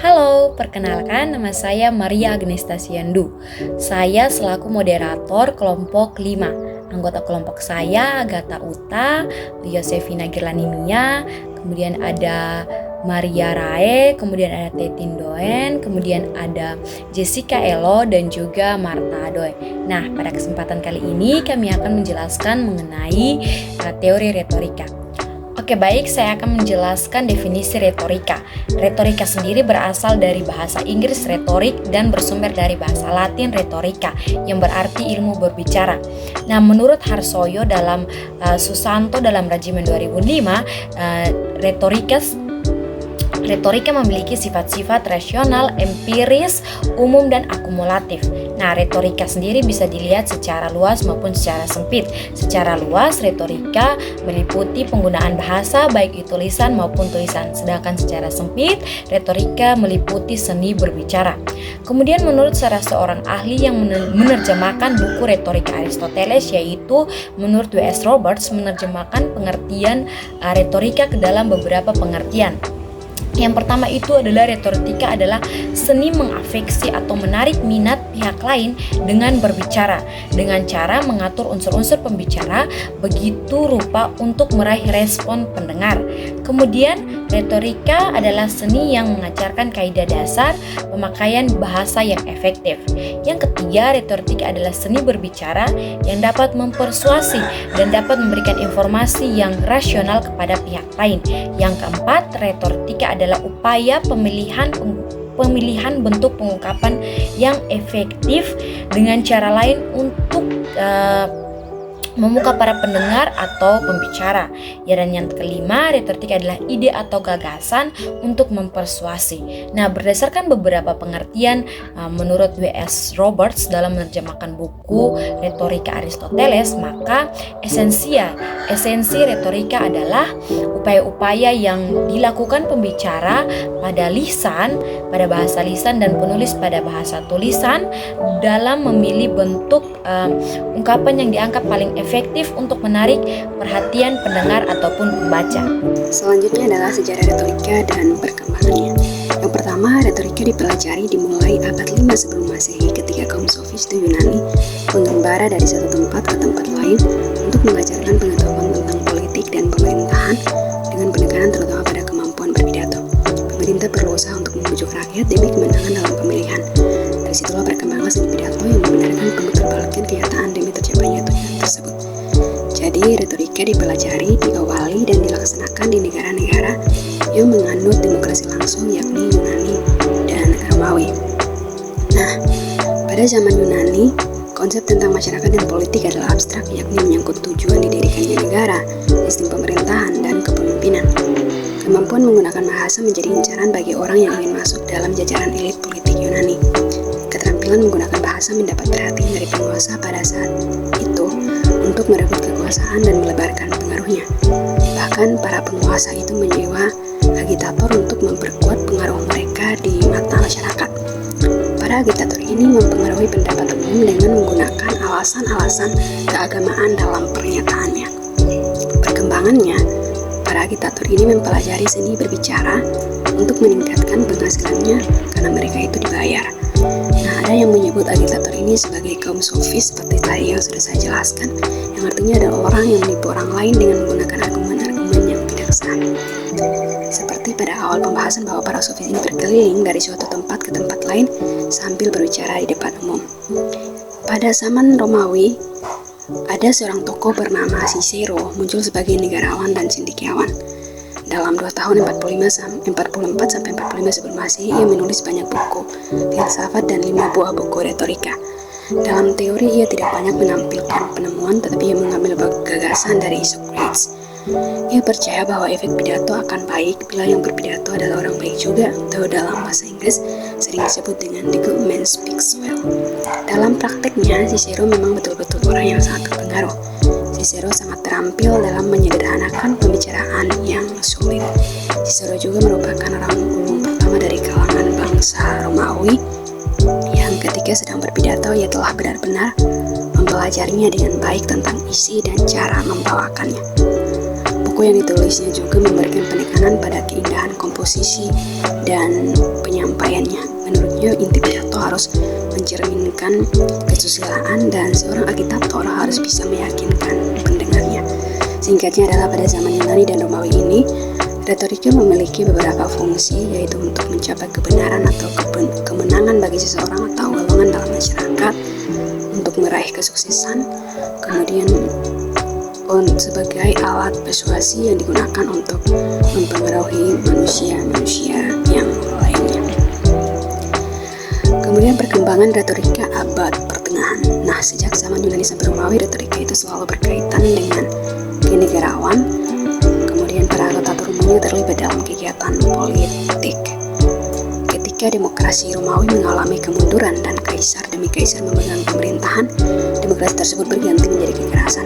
Halo, perkenalkan nama saya Maria Agnesta Siandu. Saya selaku moderator kelompok 5. Anggota kelompok saya Agatha Uta, Yosefina Girlanimia, kemudian ada Maria Rae, kemudian ada Tetin Doen, kemudian ada Jessica Elo dan juga Marta Adoy. Nah, pada kesempatan kali ini kami akan menjelaskan mengenai teori retorika. Oke, baik, saya akan menjelaskan definisi retorika. Retorika sendiri berasal dari bahasa Inggris retorik dan bersumber dari bahasa Latin retorika yang berarti ilmu berbicara. Nah, menurut Harsoyo dalam Susanto dalam Rajimen 2005, retorika memiliki sifat-sifat rasional, empiris, umum, dan akumulatif. Nah, retorika sendiri bisa dilihat secara luas maupun secara sempit. Secara luas, retorika meliputi penggunaan bahasa baik itu lisan maupun tulisan. Sedangkan secara sempit, retorika meliputi seni berbicara. Kemudian menurut salah seorang ahli yang menerjemahkan buku retorika Aristoteles, yaitu menurut W.S. Roberts, menerjemahkan pengertian retorika ke dalam beberapa pengertian. Yang pertama itu adalah retorika adalah seni mengafeksi atau menarik minat pihak lain dengan berbicara, dengan cara mengatur unsur-unsur pembicara begitu rupa untuk meraih respon pendengar. Kemudian retorika adalah seni yang mengajarkan kaidah dasar pemakaian bahasa yang efektif. Yang ketiga, retorika adalah seni berbicara yang dapat mempersuasi dan dapat memberikan informasi yang rasional kepada pihak lain. Yang keempat, retorika adalah upaya pemilihan bentuk pengungkapan yang efektif dengan cara lain untuk membuka para pendengar atau pembicara. Ya, dan yang kelima, retorika adalah ide atau gagasan untuk mempersuasi. Nah, berdasarkan beberapa pengertian menurut W.S. Roberts dalam menerjemahkan buku retorika Aristoteles, maka esensi retorika adalah upaya-upaya yang dilakukan pembicara pada lisan, pada bahasa lisan, dan penulis pada bahasa tulisan dalam memilih bentuk ungkapan yang dianggap paling efektif untuk menarik perhatian pendengar ataupun pembaca. Selanjutnya adalah sejarah retorika dan perkembangannya. Yang pertama, retorika dipelajari dimulai abad 5 sebelum Masehi ketika kaum sofisti Yunani mengembara dari satu tempat ke tempat lain untuk mengajarkan pengetahuan tentang politik dan pemerintahan dengan penekanan terutama pada kemampuan berpidato. Pemerintah berusaha untuk membujuk rakyat demi kemenangan dalam pemilihan. Dari situlah berkembanglah seni pidato yang membenarkan pemutarbalikkan kenyataan demi tercapainya tujuan tersebut. Jadi, retorika dipelajari, diawali, dan dilaksanakan di negara-negara yang menganut demokrasi langsung, yakni Yunani dan Romawi. Nah, pada zaman Yunani, konsep tentang masyarakat dan politik adalah abstrak, yakni menyangkut tujuan didirikannya negara, sistem pemerintahan, dan kepemimpinan. Kemampuan menggunakan bahasa menjadi incaran bagi orang yang ingin masuk dalam jajaran elit politik Yunani. Keterampilan menggunakan bahasa mendapat perhatian dari penguasa pada saat itu untuk merebut kekuasaan dan melebarkan pengaruhnya. Bahkan para penguasa itu menyewa agitator untuk memperkuat pengaruh mereka di mata masyarakat. Para agitator ini mempengaruhi pendapat umum dengan menggunakan alasan-alasan keagamaan dalam pernyataannya. Perkembangannya, para agitator ini mempelajari seni berbicara untuk meningkatkan penghasilannya karena mereka itu dibayar. Nah, ada yang menyebut agitator ini sebagai kaum sofis seperti tadi yang sudah saya jelaskan, yang artinya adalah orang yang menipu orang lain dengan menggunakan argumen-argumen yang bijaksana. Seperti pada awal pembahasan bahwa para sofis ini berkeliling dari suatu tempat ke tempat lain sambil berbicara di depan umum. Pada zaman Romawi, ada seorang tokoh bernama Cicero muncul sebagai negarawan dan cendekiawan. Dalam 2 tahun 44 sampai 45 sebelum Masehi, ia menulis banyak buku filsafat dan 5 buah buku retorika. Dalam teori, ia tidak banyak menampilkan penemuan, tetapi ia mengambil gagasan dari Socrates. Ia percaya bahwa efek pidato akan baik bila yang berpidato adalah orang baik juga, atau dalam bahasa Inggris sering disebut dengan the good man speaks well. Dalam prakteknya, Cicero memang betul-betul orang yang sangat berpengaruh. Cicero sangat terampil dalam menyederhanakan pembicaraan yang sulit. Cicero juga merupakan orang umum pertama dari kalangan bangsa Romawi yang ketika sedang berpidato ia telah benar-benar mempelajarinya dengan baik tentang isi dan cara membawakannya. Buku yang ditulisnya juga memberikan penekanan pada keindahan komposisi dan penyampaiannya. Menurutnya, inti pidato harus mencerminkan kesusilaan dan seorang agitator harus bisa meyakinkan pendengarnya. Singkatnya adalah pada zaman Yunani dan Romawi ini, retorika memiliki beberapa fungsi, yaitu untuk mencapai kebenaran atau kemenangan bagi seseorang atau golongan dalam masyarakat, untuk meraih kesuksesan, kemudian sebagai alat persuasi yang digunakan untuk mempengaruhi manusia-manusia yang lainnya. Kemudian perkembangan retorika abad pertengahan. Nah, sejak zaman Yunani sampai Romawi, retorika itu selalu berkaitan dengan kenegarawan. Kemudian para anggota Romawi terlibat dalam kegiatan politik. Ketika demokrasi Romawi mengalami kemunduran dan kaisar demi kaisar memegang pemerintahan, demokrasi tersebut berganti menjadi kekerasan.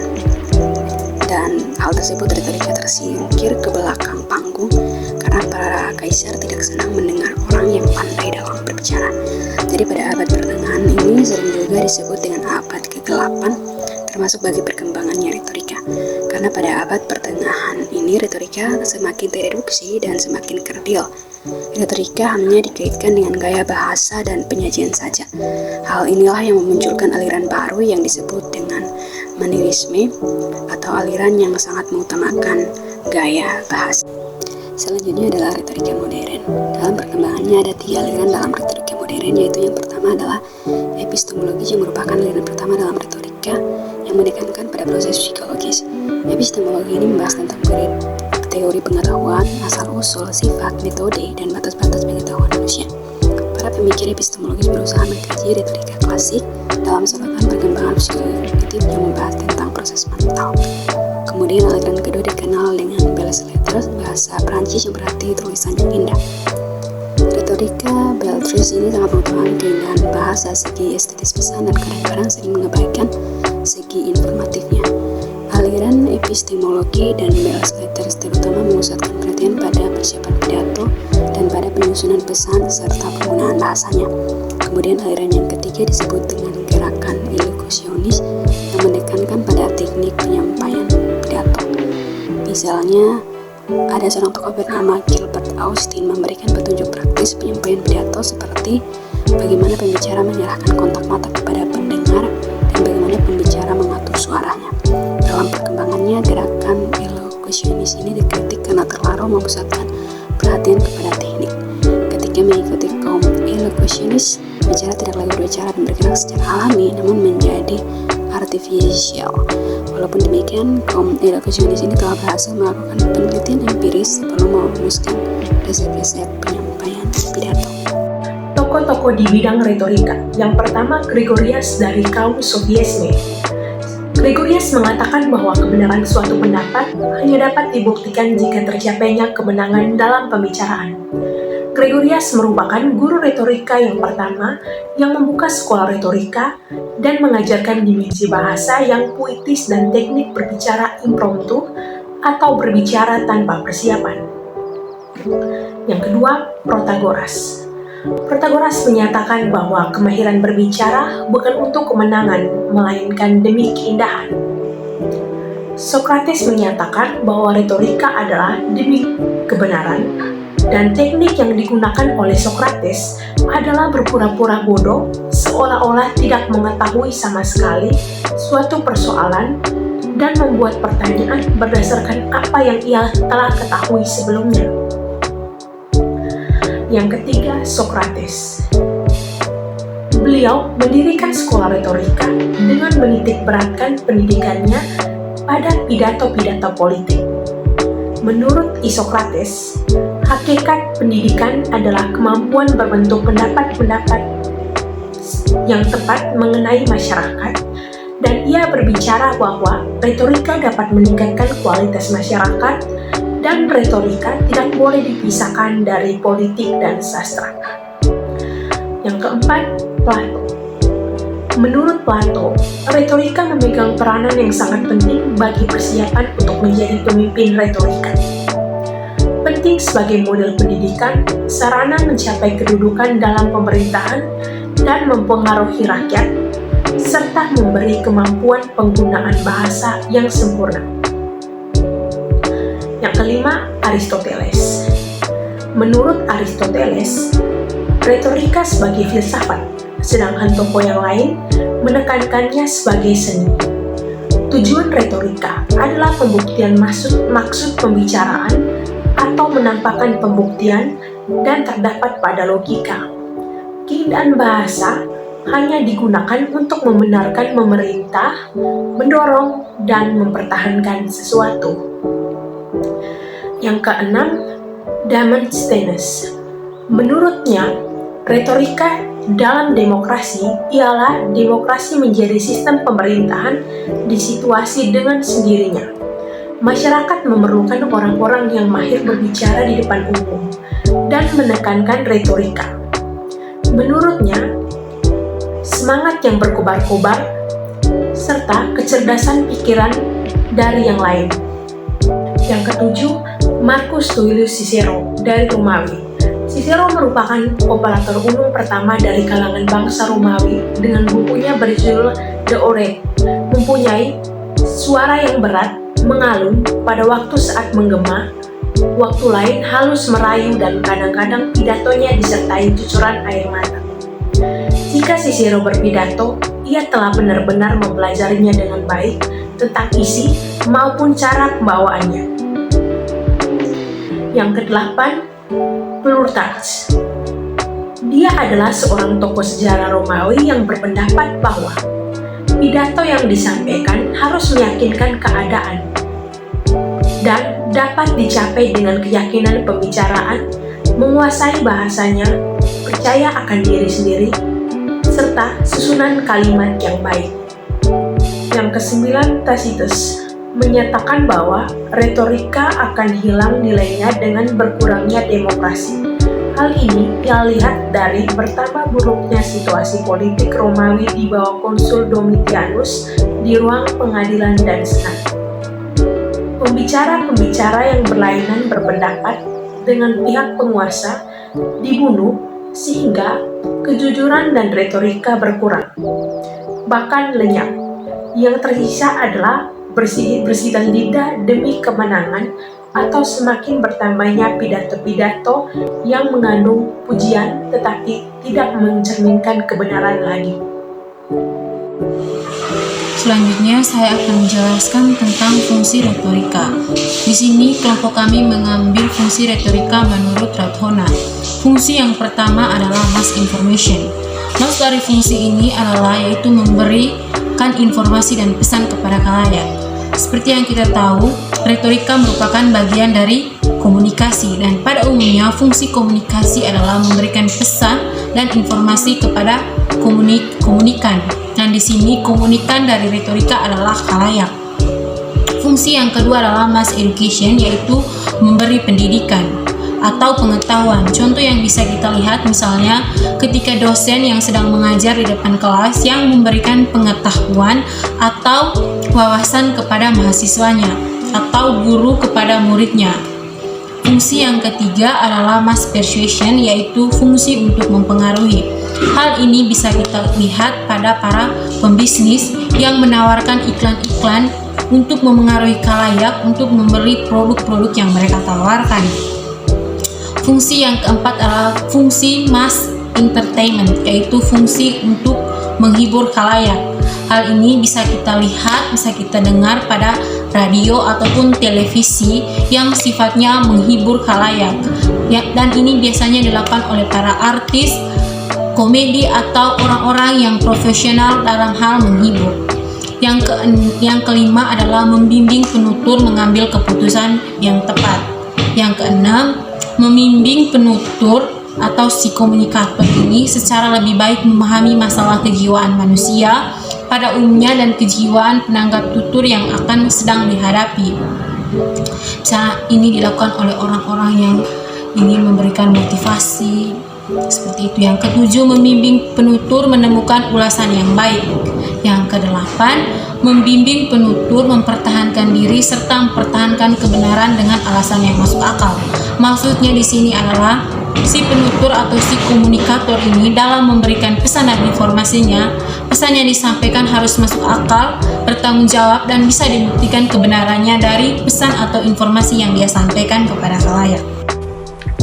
Dan hal tersebut retorika tersingkir ke belakang panggung karena para kaisar tidak senang mendengar orang yang pandai dalam berbicara. Jadi pada abad pertengahan ini sering juga disebut dengan abad ke-8, termasuk bagi perkembangannya retorika. Karena pada abad pertengahan ini retorika semakin tereduksi dan semakin kerdil. Retorika hanya dikaitkan dengan gaya bahasa dan penyajian saja. Hal inilah yang memunculkan aliran baru yang disebut dengan manierisme atau aliran yang sangat mengutamakan gaya bahasa. Selanjutnya adalah retorika modern. Dalam perkembangannya ada 3 aliran dalam retorika modern, yaitu yang pertama adalah epistemologi yang merupakan aliran pertama dalam retorika yang menekankan pada proses psikologis. Epistemologi ini membahas tentang teori pengetahuan, asal-usul, sifat, metode, dan batas-batas pengetahuan manusia. Para pemikir epistemologis berusaha mengkaji retorika klasik dalam sorotan perkembangan psikologi yang membahas tentang proses mental. Kemudian aliran kedua dikenal dengan belles lettres, bahasa Prancis yang berarti tulisan yang indah. Retorika Belletrisme ini sangat mengutamakan keindahan bahasa, segi estetis pesan, dan kadang-kadang sering mengabaikan segi informatifnya. Aliran epistemologi dan belles lettres terutama mengusatkan perhatian pada persiapan pidato dan pada penyusunan pesan serta penggunaan bahasanya. Kemudian aliran yang ketiga disebut dengan gerakan ilusionis yang menekankan pada teknik penyampaian pidato. Misalnya, ada seorang tokoh bernama Gilbert Austin memberikan petunjuk praktis penyampaian pidato seperti bagaimana pembicara menyerahkan kontak mata kepada pendengar dan bagaimana pembicara mengatur suaranya. Dalam perkembangannya, gerakan ilusionis ini dikritik karena terlalu memusatkan perhatian kepada teknik. Ketika mengikuti kaum ilusionis, bicara tidak lagi berbicara dan bergerak secara alami, namun menjadi artificial. Walaupun demikian, kaum ilusionis ini telah berhasil melakukan penelitian empiris sebelum merumuskan resep-resep penyampaian pidato. Tokoh-tokoh di bidang retorika. Yang pertama, Gregorius dari kaum Sofisme. Gregorius mengatakan bahwa kebenaran suatu pendapat hanya dapat dibuktikan jika tercapainya kemenangan dalam pembicaraan. Gregorius merupakan guru retorika yang pertama yang membuka sekolah retorika dan mengajarkan dimensi bahasa yang puitis dan teknik berbicara impromptu atau berbicara tanpa persiapan. Yang kedua, Protagoras. Protagoras menyatakan bahwa kemahiran berbicara bukan untuk kemenangan, melainkan demi keindahan. Socrates menyatakan bahwa retorika adalah demi kebenaran, dan teknik yang digunakan oleh Socrates adalah berpura-pura bodoh, seolah-olah tidak mengetahui sama sekali suatu persoalan, dan membuat pertanyaan berdasarkan apa yang ia telah ketahui sebelumnya. Yang ketiga, Socrates. Beliau mendirikan sekolah retorika dengan menitik beratkan pendidikannya pada pidato-pidato politik. Menurut Isokrates, hakikat pendidikan adalah kemampuan berbentuk pendapat-pendapat yang tepat mengenai masyarakat, dan ia berbicara bahwa retorika dapat meningkatkan kualitas masyarakat dan retorika tidak boleh dipisahkan dari politik dan sastra. Yang keempat, Plato. Menurut Plato, retorika memegang peranan yang sangat penting bagi persiapan untuk menjadi pemimpin retorika. Penting sebagai model pendidikan, sarana mencapai kedudukan dalam pemerintahan dan mempengaruhi rakyat, serta memberi kemampuan penggunaan bahasa yang sempurna. Yang kelima, Aristoteles. Menurut Aristoteles, retorika sebagai filsafat, sedangkan tokoh yang lain menekankannya sebagai seni. Tujuan retorika adalah pembuktian maksud pembicaraan atau menampakkan pembuktian dan terdapat pada logika. Keindahan bahasa hanya digunakan untuk membenarkan pemerintah, mendorong, dan mempertahankan sesuatu. Yang keenam, Demosthenes. Menurutnya, retorika dalam demokrasi ialah demokrasi menjadi sistem pemerintahan di situasi dengan sendirinya. Masyarakat memerlukan orang-orang yang mahir berbicara di depan umum dan menekankan retorika. Menurutnya, semangat yang berkobar-kobar serta kecerdasan pikiran dari yang lain. Yang ketujuh, Marcus Tullius Cicero dari Romawi. Cicero merupakan komparator umum pertama dari kalangan bangsa Romawi dengan bukunya berjudul The Orate. Mempunyai suara yang berat, mengalun pada waktu saat menggema, waktu lain halus merayu dan kadang-kadang pidatonya disertai cucuran air mata. Jika Cicero berpidato, ia telah benar-benar mempelajarinya dengan baik tentang isi maupun cara pembawaannya. Yang kedelapan, Plutarchus. Dia adalah seorang tokoh sejarah Romawi yang berpendapat bahwa pidato yang disampaikan harus meyakinkan keadaan dan dapat dicapai dengan keyakinan pembicaraan, menguasai bahasanya, percaya akan diri sendiri, serta susunan kalimat yang baik. Yang kesembilan, Tacitus menyatakan bahwa retorika akan hilang nilainya dengan berkurangnya demokrasi. Hal ini ia lihat dari pertama buruknya situasi politik Romawi di bawah Konsul Domitianus di ruang pengadilan dan senat. Pembicara-pembicara yang berlainan berpendapat dengan pihak penguasa dibunuh sehingga kejujuran dan retorika berkurang, bahkan lenyap. Yang tersisa adalah bersihkan lidah demi kemenangan atau semakin bertambahnya pidato-pidato yang mengandung pujian tetapi tidak mencerminkan kebenaran lagi. Selanjutnya saya akan menjelaskan tentang fungsi retorika. Di sini kelompok kami mengambil fungsi retorika menurut Radhona. Fungsi yang pertama adalah mass information. Maksud dari fungsi ini adalah yaitu memberikan informasi dan pesan kepada khalayak. Seperti yang kita tahu, retorika merupakan bagian dari komunikasi dan pada umumnya fungsi komunikasi adalah memberikan pesan dan informasi kepada komunikan. Dan di sini komunikan dari retorika adalah khalayak. Fungsi yang kedua adalah mass education, yaitu memberi pendidikan atau pengetahuan. Contoh yang bisa kita lihat misalnya ketika dosen yang sedang mengajar di depan kelas yang memberikan pengetahuan atau wawasan kepada mahasiswanya atau guru kepada muridnya. Fungsi yang ketiga adalah mass persuasion, yaitu fungsi untuk mempengaruhi. Hal ini bisa kita lihat pada para pembisnis yang menawarkan iklan-iklan untuk memengaruhi khalayak untuk membeli produk-produk yang mereka tawarkan. Fungsi yang keempat adalah fungsi mass entertainment, yaitu fungsi untuk menghibur khalayak. Hal ini bisa kita lihat, bisa kita dengar pada radio ataupun televisi yang sifatnya menghibur khalayak. Dan ini biasanya dilakukan oleh para artis, komedi atau orang-orang yang profesional dalam hal menghibur. Yang kelima adalah membimbing penutur mengambil keputusan yang tepat. Yang keenam, membimbing penutur atau si komunikator ini secara lebih baik memahami masalah kejiwaan manusia pada umumnya dan kejiwaan penanggap tutur yang akan sedang dihadapi. Misalnya ini dilakukan oleh orang-orang yang ingin memberikan motivasi seperti itu. Yang ketujuh, membimbing penutur menemukan ulasan yang baik. Yang kedelapan, membimbing penutur mempertahankan diri serta mempertahankan kebenaran dengan alasan yang masuk akal. Maksudnya di sini adalah si penutur atau si komunikator ini dalam memberikan pesan dan informasinya, pesan pesan yang disampaikan harus masuk akal, bertanggung jawab, dan bisa dibuktikan kebenarannya dari pesan atau informasi yang dia sampaikan kepada khalayak.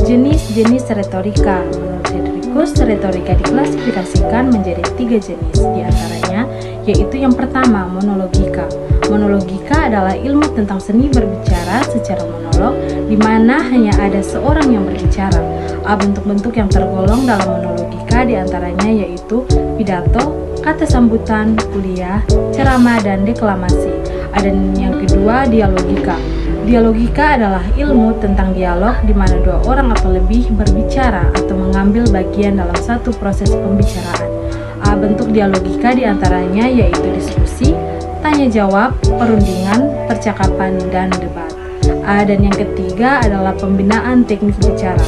Jenis-jenis retorika. Menurut Heidricus, retorika diklasifikasikan menjadi 3 jenis, diantaranya yaitu yang pertama, monologika. Monologika adalah ilmu tentang seni berbicara secara monolog, di mana hanya ada seorang yang berbicara. Bentuk-bentuk yang tergolong dalam monologika diantaranya yaitu pidato, kata sambutan, kuliah, ceramah, dan deklamasi. Dan yang kedua, dialogika. Dialogika adalah ilmu tentang dialog di mana 2 orang atau lebih berbicara atau mengambil bagian dalam satu proses pembicaraan. Bentuk dialogika diantaranya yaitu diskusi, tanya jawab, perundingan, percakapan, dan debat. Dan yang ketiga adalah pembinaan teknik bicara.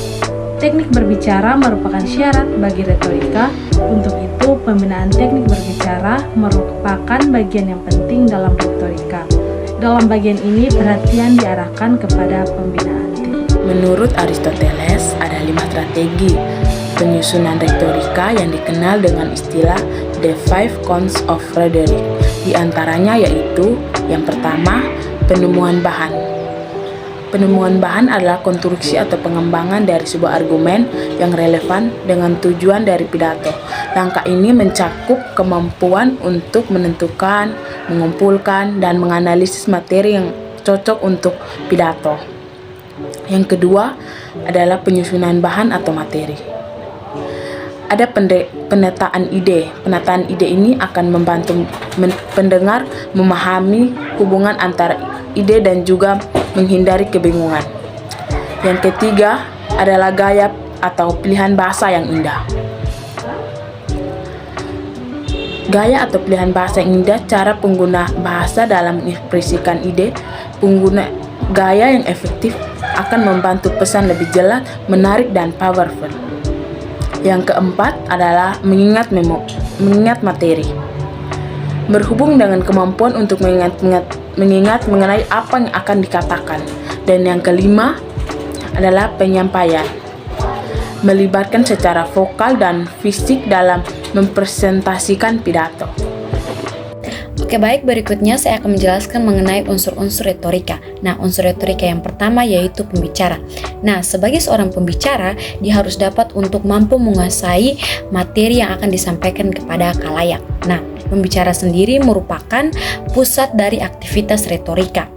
Teknik berbicara merupakan syarat bagi retorika. Untuk itu, pembinaan teknik berbicara merupakan bagian yang penting dalam retorika. Dalam bagian ini, perhatian diarahkan kepada pembinaan teknik. Menurut Aristoteles, ada 5 strategi penyusunan retorika yang dikenal dengan istilah The Five Cones of Rhetoric. Di antaranya yaitu yang pertama, penemuan bahan. Penemuan bahan adalah konstruksi atau pengembangan dari sebuah argumen yang relevan dengan tujuan dari pidato. Langkah ini mencakup kemampuan untuk menentukan, mengumpulkan, dan menganalisis materi yang cocok untuk pidato. Yang kedua adalah penyusunan bahan atau materi. Ada penataan ide. Penataan ide ini akan membantu pendengar memahami hubungan antara ide dan juga menghindari kebingungan. Yang ketiga adalah gaya atau pilihan bahasa yang indah. Gaya atau pilihan bahasa yang indah, cara pengguna bahasa dalam mengekspresikan ide. Pengguna gaya yang efektif akan membantu pesan lebih jelas, menarik, dan powerful. Yang keempat adalah mengingat materi. Berhubung dengan kemampuan untuk mengingat mengenai apa yang akan dikatakan. Dan yang kelima adalah penyampaian. Melibatkan secara vokal dan fisik dalam mempresentasikan pidato. Oke, baik, berikutnya saya akan menjelaskan mengenai unsur-unsur retorika. Nah, unsur retorika yang pertama yaitu pembicara. Nah, sebagai seorang pembicara, dia harus dapat untuk mampu menguasai materi yang akan disampaikan kepada khalayak. Nah, pembicara sendiri merupakan pusat dari aktivitas retorika.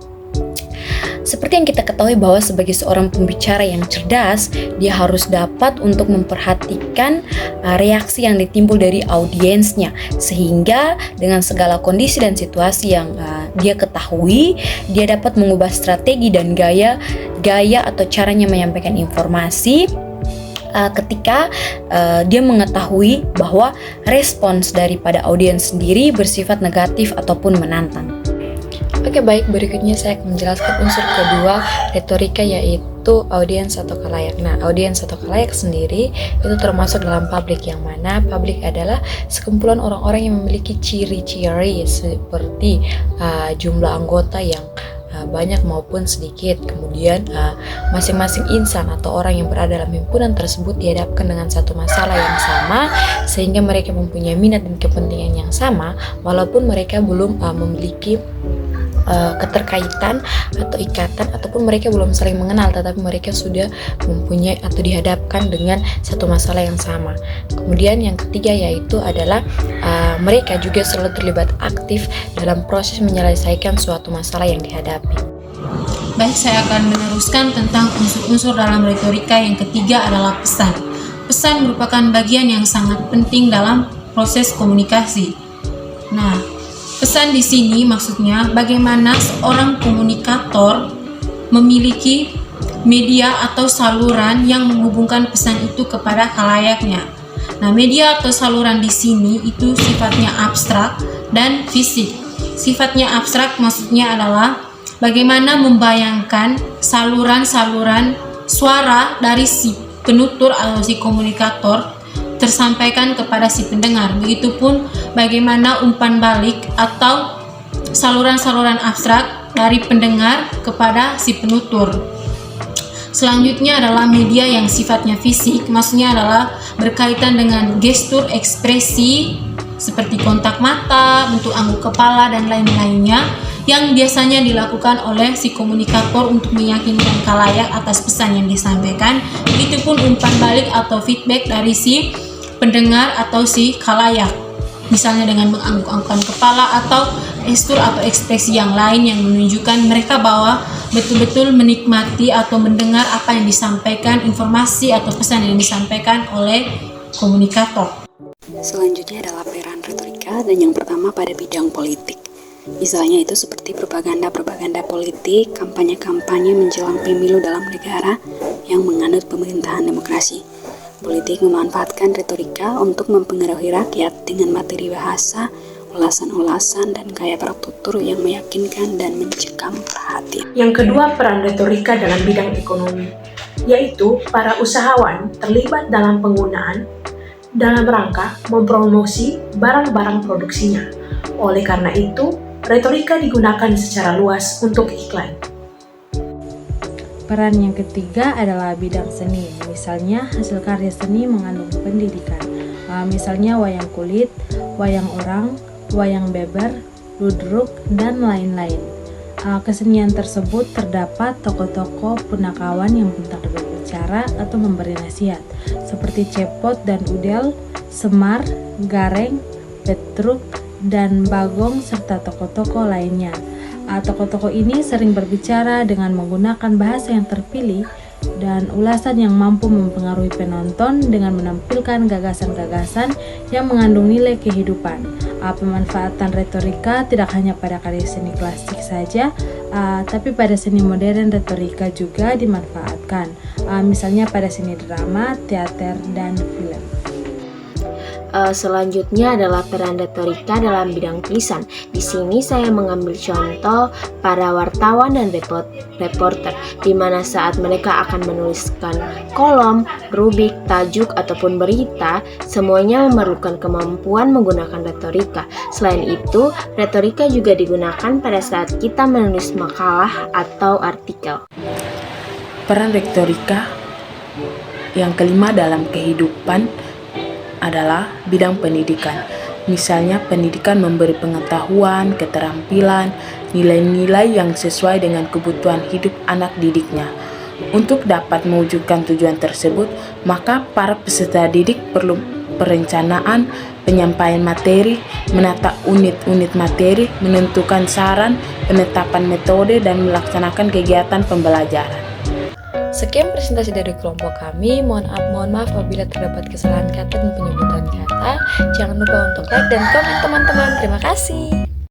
Seperti yang kita ketahui bahwa sebagai seorang pembicara yang cerdas, dia harus dapat untuk memperhatikan reaksi yang ditimbul dari audiensnya, sehingga dengan segala kondisi dan situasi yang dia ketahui, dia dapat mengubah strategi dan gaya atau caranya menyampaikan informasi ketika dia mengetahui bahwa respons daripada audiens sendiri bersifat negatif ataupun menantang. Oke, baik, berikutnya saya akan menjelaskan unsur kedua retorika yaitu audiens atau khalayak. Nah, audiens atau khalayak sendiri itu termasuk dalam publik, yang mana publik adalah sekumpulan orang-orang yang memiliki ciri-ciri seperti jumlah anggota yang banyak maupun sedikit. Kemudian masing-masing insan atau orang yang berada dalam himpunan tersebut dihadapkan dengan satu masalah yang sama, sehingga mereka mempunyai minat dan kepentingan yang sama walaupun mereka belum memiliki keterkaitan atau ikatan, ataupun mereka belum saling mengenal, tetapi mereka sudah mempunyai atau dihadapkan dengan satu masalah yang sama. Kemudian yang ketiga yaitu adalah mereka juga selalu terlibat aktif dalam proses menyelesaikan suatu masalah yang dihadapi. Baik, saya akan meneruskan tentang unsur-unsur dalam retorika. Yang ketiga adalah pesan. Pesan merupakan bagian yang sangat penting dalam proses komunikasi. Nah, pesan di sini maksudnya bagaimana seorang komunikator memiliki media atau saluran yang menghubungkan pesan itu kepada khalayaknya. Nah, media atau saluran di sini itu sifatnya abstrak dan fisik. Sifatnya abstrak maksudnya adalah bagaimana membayangkan saluran-saluran suara dari si penutur atau si komunikator tersampaikan kepada si pendengar. Begitupun bagaimana umpan balik atau saluran-saluran abstrak dari pendengar kepada si penutur. Selanjutnya adalah media yang sifatnya fisik, maksudnya adalah berkaitan dengan gestur, ekspresi, seperti kontak mata, bentuk angguk kepala, dan lain-lainnya yang biasanya dilakukan oleh si komunikator untuk meyakinkan khalayak atas pesan yang disampaikan. Begitupun umpan balik atau feedback dari si pendengar atau si khalayak, misalnya dengan mengangguk-anggukkan kepala atau gestur atau ekspresi yang lain yang menunjukkan mereka bahwa betul-betul menikmati atau mendengar apa yang disampaikan, informasi atau pesan yang disampaikan oleh komunikator. Selanjutnya adalah peran retorika, dan yang pertama pada bidang politik. Misalnya itu seperti propaganda politik, kampanye-kampanye menjelang pemilu dalam negara yang menganut pemerintahan demokrasi. Politik memanfaatkan retorika untuk mempengaruhi rakyat dengan materi bahasa, ulasan-ulasan, dan gaya bertutur yang meyakinkan dan mencekam perhatian. Yang kedua, peran retorika dalam bidang ekonomi, yaitu para usahawan terlibat dalam penggunaan dalam rangka mempromosi barang-barang produksinya. Oleh karena itu, retorika digunakan secara luas untuk iklan. Peran yang ketiga adalah bidang seni. Misalnya hasil karya seni mengandung pendidikan. Misalnya wayang kulit, wayang orang, wayang beber, ludruk, dan lain-lain. Kesenian tersebut terdapat tokoh-tokoh punakawan yang pintar berbicara atau memberi nasihat, seperti Cepot dan Udel, Semar, Gareng, Petruk, dan Bagong, serta tokoh-tokoh lainnya. Tokoh-tokoh ini sering berbicara dengan menggunakan bahasa yang terpilih dan ulasan yang mampu mempengaruhi penonton dengan menampilkan gagasan-gagasan yang mengandung nilai kehidupan. Pemanfaatan retorika tidak hanya pada karya seni klasik saja, tapi pada seni modern retorika juga dimanfaatkan, misalnya pada seni drama, teater, dan film. Selanjutnya adalah peran retorika dalam bidang tulisan. Di sini saya mengambil contoh para wartawan dan reporter, di mana saat mereka akan menuliskan kolom, rubrik, tajuk, ataupun berita, semuanya memerlukan kemampuan menggunakan retorika. Selain itu, retorika juga digunakan pada saat kita menulis makalah atau artikel. Peran retorika yang kelima dalam kehidupan adalah bidang pendidikan. Misalnya pendidikan memberi pengetahuan, keterampilan, nilai-nilai yang sesuai dengan kebutuhan hidup anak didiknya. Untuk dapat mewujudkan tujuan tersebut, maka para peserta didik perlu perencanaan, penyampaian materi, menata unit-unit materi, menentukan saran, penetapan metode, dan melaksanakan kegiatan pembelajaran. Sekian presentasi dari kelompok kami. Mohon maaf apabila terdapat kesalahan kata dan penyebutan kata. Jangan lupa untuk like dan komen teman-teman. Terima kasih.